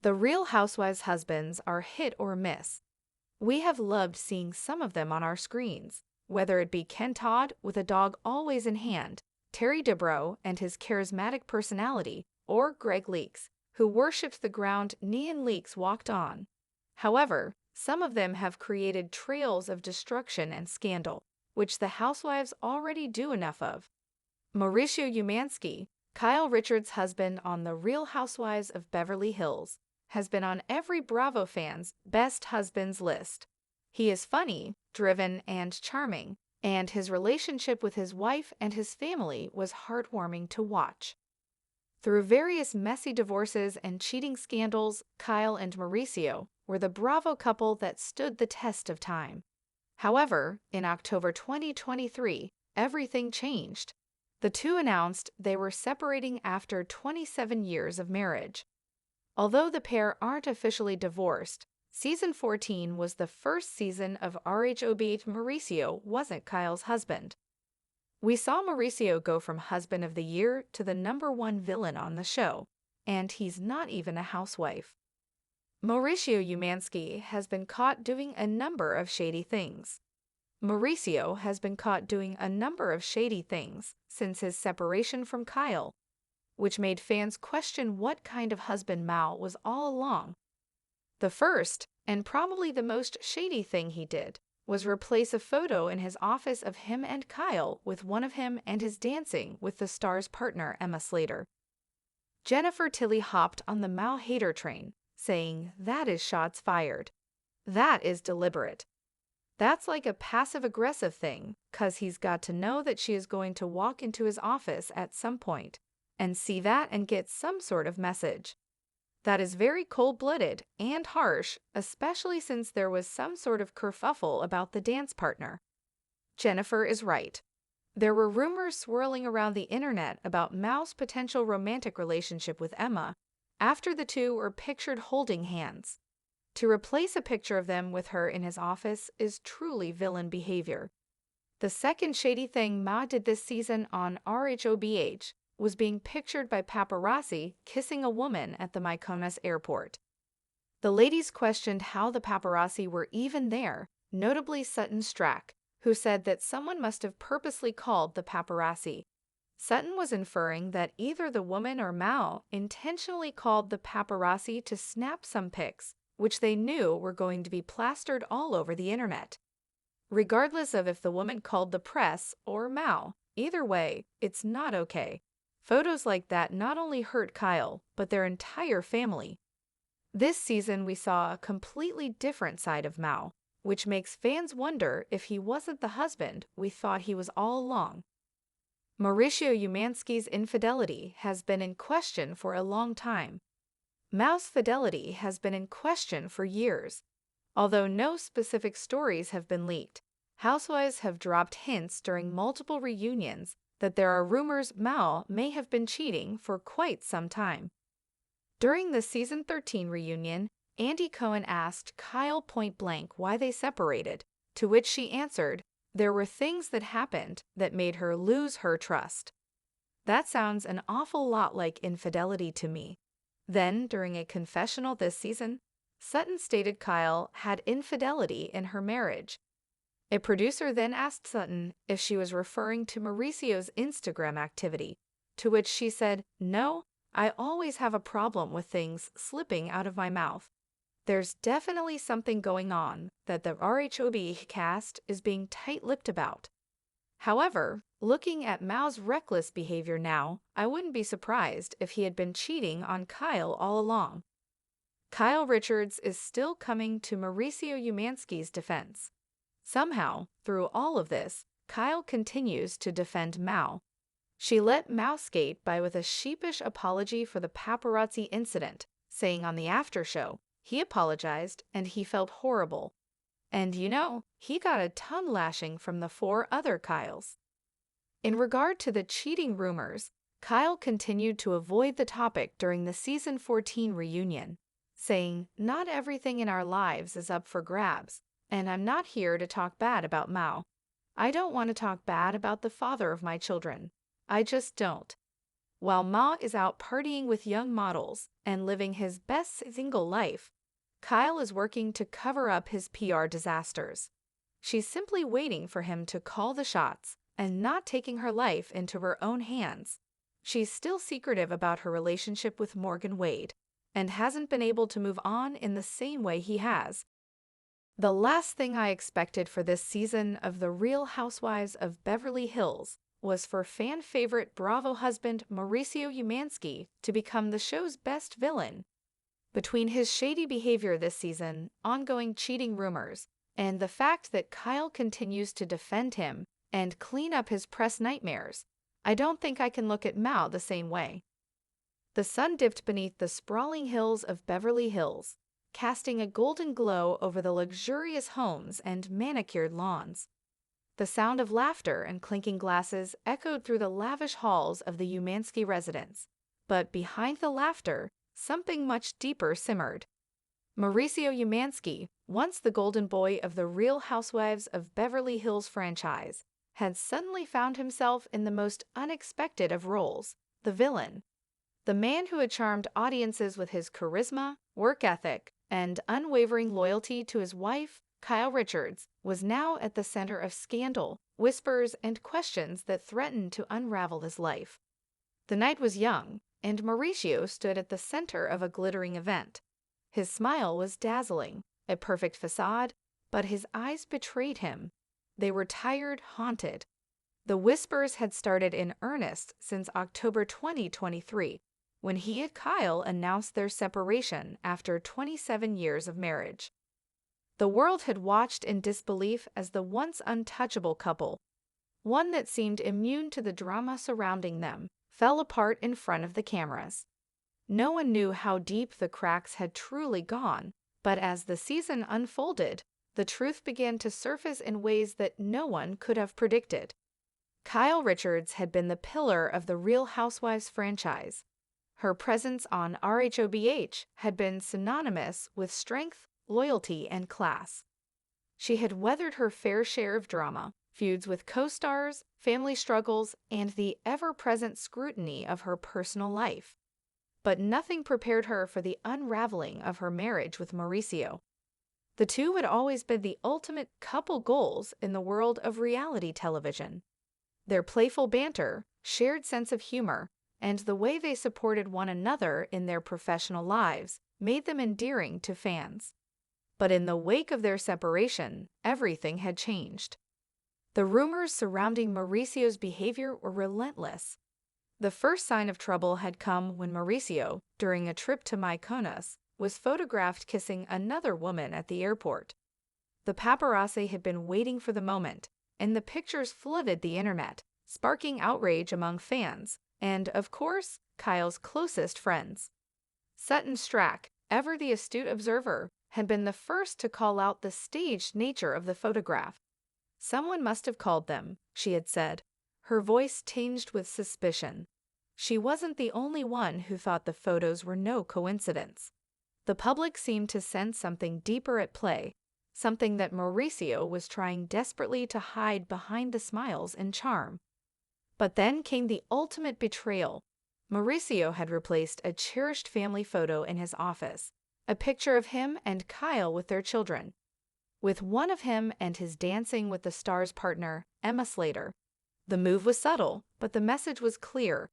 The Real Housewives husbands are hit or miss. We have loved seeing some of them on our screens, whether it be Ken Todd with a dog always in hand, Terry Dubrow and his charismatic personality, or Greg Leakes, who worships the ground Neon Leakes walked on. However, some of them have created trails of destruction and scandal, which the housewives already do enough of. Mauricio Umansky, Kyle Richards' husband on The Real Housewives of Beverly Hills, has been on every Bravo fan's best husbands list. He is funny, driven, and charming, and his relationship with his wife and his family was heartwarming to watch. Through various messy divorces and cheating scandals, Kyle and Mauricio were the Bravo couple that stood the test of time. However, in October 2023, everything changed. The two announced they were separating after 27 years of marriage. Although the pair aren't officially divorced, Season 14 was the first season of RHOBH. Mauricio wasn't Kyle's husband. We saw Mauricio go from husband of the year to the #1 villain on the show, and he's not even a housewife. Mauricio Umansky has been caught doing a number of shady things. Mauricio has been caught doing a number of shady things since his separation from Kyle, which made fans question what kind of husband Mao was all along. The first, and probably the most shady thing he did, was replace a photo in his office of him and Kyle with one of him and his dancing with the star's partner Emma Slater. Jennifer Tilly hopped on the Mao hater train, saying, "That is shots fired. That is deliberate. That's like a passive-aggressive thing, 'cause he's got to know that she is going to walk into his office at some point and see that and get some sort of message. That is very cold-blooded and harsh, especially since there was some sort of kerfuffle about the dance partner." Jennifer is right. There were rumors swirling around the internet about Mao's potential romantic relationship with Emma after the two were pictured holding hands. To replace a picture of them with her in his office is truly villain behavior. The second shady thing Mao did this season on RHOBH was being pictured by paparazzi kissing a woman at the Mykonos airport. The ladies questioned how the paparazzi were even there, notably Sutton Strack, who said that someone must have purposely called the paparazzi. Sutton was inferring that either the woman or Mao intentionally called the paparazzi to snap some pics, which they knew were going to be plastered all over the internet. Regardless of if the woman called the press or Mao, either way, it's not okay. Photos like that not only hurt Kyle, but their entire family. This season we saw a completely different side of Mao, which makes fans wonder if he wasn't the husband we thought he was all along. Mauricio Umansky's infidelity has been in question for a long time. Mao's fidelity has been in question for years. Although no specific stories have been leaked, housewives have dropped hints during multiple reunions that there are rumors Mao may have been cheating for quite some time. During the Season 13 reunion, Andy Cohen asked Kyle point-blank why they separated, to which she answered, "There were things that happened that made her lose her trust." That sounds an awful lot like infidelity to me. Then, during a confessional this season, Sutton stated Kyle had infidelity in her marriage. A producer then asked Sutton if she was referring to Mauricio's Instagram activity, to which she said, "No, I always have a problem with things slipping out of my mouth. There's definitely something going on that the RHOBH cast is being tight-lipped about." However, looking at Mao's reckless behavior now, I wouldn't be surprised if he had been cheating on Kyle all along. Kyle Richards is still coming to Mauricio Umansky's defense. Somehow, through all of this, Kyle continues to defend Mao. She let Mao skate by with a sheepish apology for the paparazzi incident, saying on the after show, he apologized and he felt horrible. And he got a ton lashing from the 4 other Kyles. In regard to the cheating rumors, Kyle continued to avoid the topic during the Season 14 reunion, saying, "Not everything in our lives is up for grabs, and I'm not here to talk bad about Mao. I don't want to talk bad about the father of my children. I just don't." While Ma is out partying with young models and living his best single life, Kyle is working to cover up his PR disasters. She's simply waiting for him to call the shots and not taking her life into her own hands. She's still secretive about her relationship with Morgan Wade and hasn't been able to move on in the same way he has. The last thing I expected for this season of The Real Housewives of Beverly Hills was for fan favorite Bravo husband Mauricio Umansky to become the show's best villain. Between his shady behavior this season, ongoing cheating rumors, and the fact that Kyle continues to defend him and clean up his press nightmares, I don't think I can look at Mao the same way. The sun dipped beneath the sprawling hills of Beverly Hills, casting a golden glow over the luxurious homes and manicured lawns. The sound of laughter and clinking glasses echoed through the lavish halls of the Umansky residence, but behind the laughter, something much deeper simmered. Mauricio Umansky, once the golden boy of the Real Housewives of Beverly Hills franchise, had suddenly found himself in the most unexpected of roles, the villain. The man who had charmed audiences with his charisma, work ethic, and unwavering loyalty to his wife, Kyle Richards, was now at the center of scandal, whispers, and questions that threatened to unravel his life. The night was young, and Mauricio stood at the center of a glittering event. His smile was dazzling, a perfect facade, but his eyes betrayed him. They were tired, haunted. The whispers had started in earnest since October 2023, when he and Kyle announced their separation after 27 years of marriage. The world had watched in disbelief as the once untouchable couple, one that seemed immune to the drama surrounding them, fell apart in front of the cameras. No one knew how deep the cracks had truly gone, but as the season unfolded, the truth began to surface in ways that no one could have predicted. Kyle Richards had been the pillar of the Real Housewives franchise. Her presence on RHOBH had been synonymous with strength, loyalty, and class. She had weathered her fair share of drama, feuds with co-stars, family struggles, and the ever-present scrutiny of her personal life. But nothing prepared her for the unraveling of her marriage with Mauricio. The two had always been the ultimate couple goals in the world of reality television. Their playful banter, shared sense of humor, and the way they supported one another in their professional lives made them endearing to fans. But in the wake of their separation, everything had changed. The rumors surrounding Mauricio's behavior were relentless. The first sign of trouble had come when Mauricio, during a trip to Mykonos, was photographed kissing another woman at the airport. The paparazzi had been waiting for the moment, and the pictures flooded the internet, sparking outrage among fans and, of course, Kyle's closest friends. Sutton Strack, ever the astute observer, had been the first to call out the staged nature of the photograph. "Someone must have called them," she had said, her voice tinged with suspicion. She wasn't the only one who thought the photos were no coincidence. The public seemed to sense something deeper at play, something that Mauricio was trying desperately to hide behind the smiles and charm. But then came the ultimate betrayal. Mauricio had replaced a cherished family photo in his office, a picture of him and Kyle with their children, with one of him and his Dancing with the Stars partner, Emma Slater. The move was subtle, but the message was clear.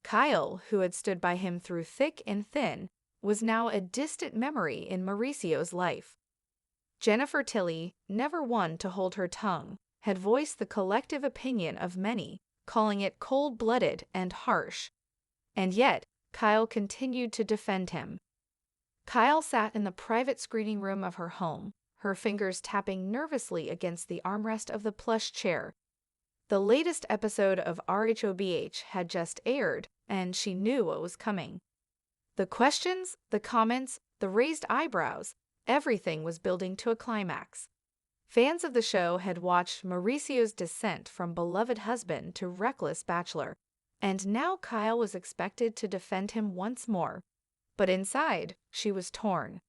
Kyle, who had stood by him through thick and thin, was now a distant memory in Mauricio's life. Jennifer Tilly, never one to hold her tongue, had voiced the collective opinion of many, calling it cold-blooded and harsh. And yet, Kyle continued to defend him. Kyle sat in the private screening room of her home, her fingers tapping nervously against the armrest of the plush chair. The latest episode of RHOBH had just aired, and she knew what was coming. The questions, the comments, the raised eyebrows, everything was building to a climax. Fans of the show had watched Mauricio's descent from beloved husband to reckless bachelor, and now Kyle was expected to defend him once more. But inside, she was torn.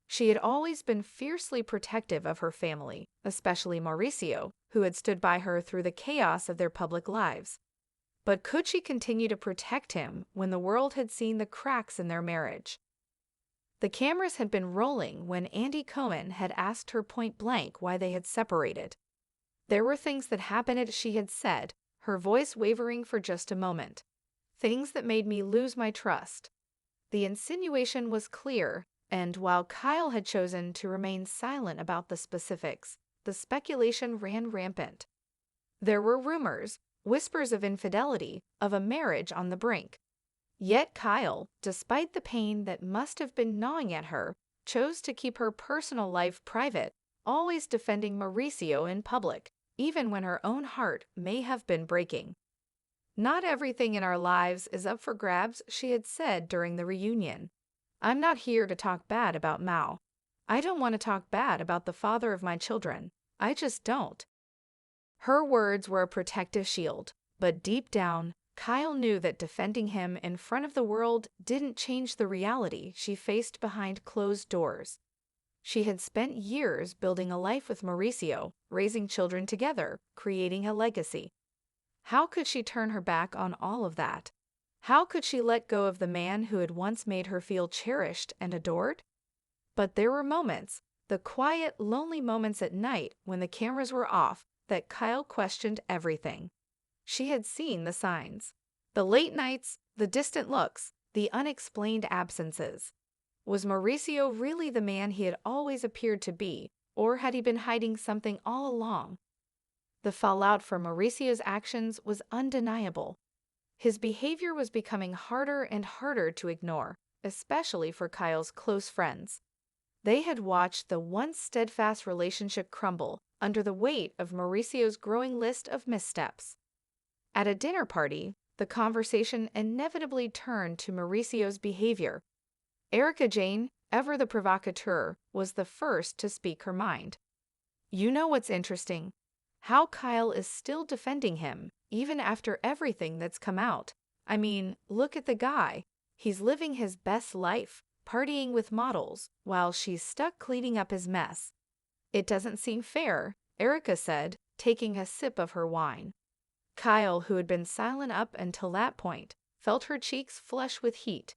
She had always been fiercely protective of her family, especially Mauricio, who had stood by her through the chaos of their public lives. But could she continue to protect him when the world had seen the cracks in their marriage? The cameras had been rolling when Andy Cohen had asked her point blank why they had separated. There were things that happened, she had said, her voice wavering for just a moment. Things that made me lose my trust. The insinuation was clear, and while Kyle had chosen to remain silent about the specifics, the speculation ran rampant. There were rumors, whispers of infidelity, of a marriage on the brink. Yet Kyle, despite the pain that must have been gnawing at her, chose to keep her personal life private, always defending Mauricio in public, even when her own heart may have been breaking. Not everything in our lives is up for grabs, she had said during the reunion. I'm not here to talk bad about Mao. I don't want to talk bad about the father of my children. I just don't. Her words were a protective shield, but deep down, Kyle knew that defending him in front of the world didn't change the reality she faced behind closed doors. She had spent years building a life with Mauricio, raising children together, creating a legacy. How could she turn her back on all of that? How could she let go of the man who had once made her feel cherished and adored? But there were moments, the quiet, lonely moments at night when the cameras were off, that Kyle questioned everything. She had seen the signs. The late nights, the distant looks, the unexplained absences. Was Mauricio really the man he had always appeared to be, or had he been hiding something all along? The fallout from Mauricio's actions was undeniable. His behavior was becoming harder and harder to ignore, especially for Kyle's close friends. They had watched the once steadfast relationship crumble under the weight of Mauricio's growing list of missteps. At a dinner party, the conversation inevitably turned to Mauricio's behavior. Erica Jane, ever the provocateur, was the first to speak her mind. You know what's interesting? How Kyle is still defending him, even after everything that's come out. I mean, look at the guy. He's living his best life, partying with models, while she's stuck cleaning up his mess. It doesn't seem fair, Erica said, taking a sip of her wine. Kyle, who had been silent up until that point, felt her cheeks flush with heat.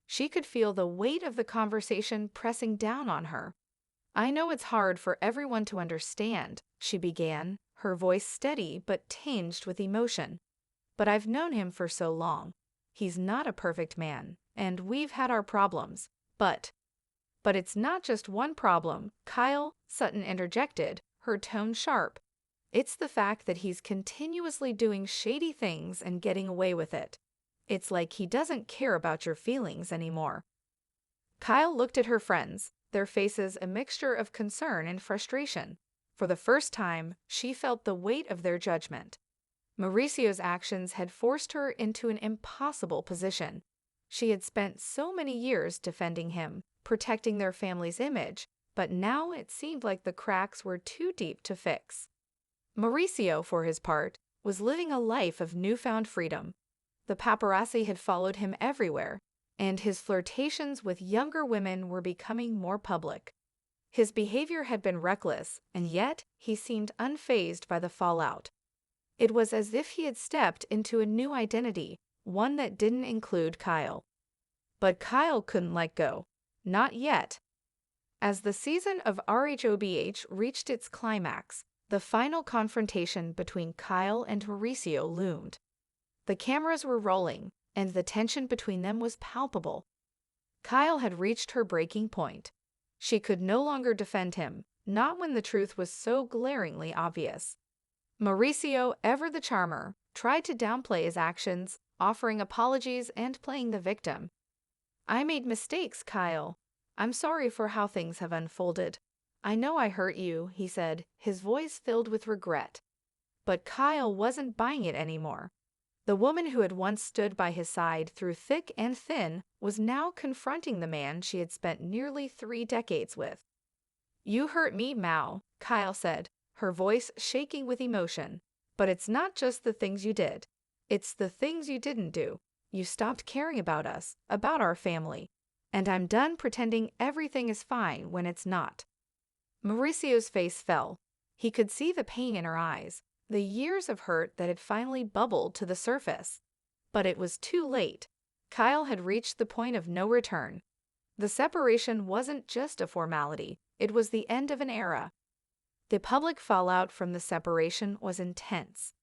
She could feel the weight of the conversation pressing down on her. I know it's hard for everyone to understand, she began, her voice steady but tinged with emotion. But I've known him for so long. He's not a perfect man, and we've had our problems. But it's not just one problem, Kyle, Sutton interjected, her tone sharp. It's the fact that he's continuously doing shady things and getting away with it. It's like he doesn't care about your feelings anymore. Kyle looked at her friends, their faces a mixture of concern and frustration. For the first time, she felt the weight of their judgment. Mauricio's actions had forced her into an impossible position. She had spent so many years defending him, protecting their family's image, but now it seemed like the cracks were too deep to fix. Mauricio, for his part, was living a life of newfound freedom. The paparazzi had followed him everywhere, and his flirtations with younger women were becoming more public. His behavior had been reckless, and yet he seemed unfazed by the fallout. It was as if he had stepped into a new identity, one that didn't include Kyle. But Kyle couldn't let go. Not yet. As the season of RHOBH reached its climax, the final confrontation between Kyle and Mauricio loomed. The cameras were rolling, and the tension between them was palpable. Kyle had reached her breaking point. She could no longer defend him, not when the truth was so glaringly obvious. Mauricio, ever the charmer, tried to downplay his actions, offering apologies and playing the victim. I made mistakes, Kyle. I'm sorry for how things have unfolded. I know I hurt you, he said, his voice filled with regret. But Kyle wasn't buying it anymore. The woman who had once stood by his side through thick and thin was now confronting the man she had spent nearly 3 decades with. You hurt me, Mao, Kyle said, her voice shaking with emotion. But it's not just the things you did. It's the things you didn't do. You stopped caring about us, about our family. And I'm done pretending everything is fine when it's not. Mauricio's face fell. He could see the pain in her eyes. the years of hurt that had finally bubbled to the surface. But it was too late. Kyle had reached the point of no return. The separation wasn't just a formality, it was the end of an era. The public fallout from the separation was intense.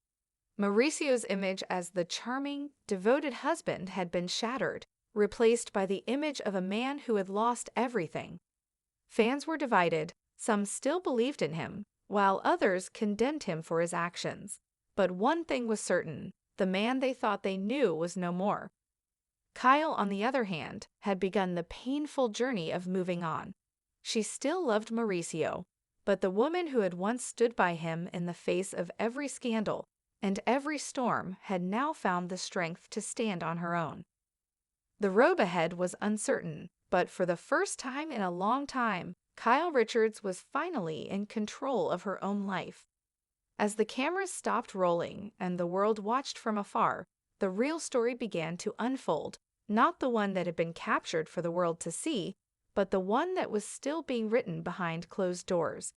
Mauricio's image as the charming, devoted husband had been shattered, replaced by the image of a man who had lost everything. Fans were divided, some still believed in him, while others condemned him for his actions. But one thing was certain, the man they thought they knew was no more. Kyle, on the other hand, had begun the painful journey of moving on. She still loved Mauricio, but the woman who had once stood by him in the face of every scandal and every storm had now found the strength to stand on her own. The road ahead was uncertain, but for the first time in a long time, Kyle Richards was finally in control of her own life. As the cameras stopped rolling and the world watched from afar, the real story began to unfold, not the one that had been captured for the world to see, but the one that was still being written behind closed doors.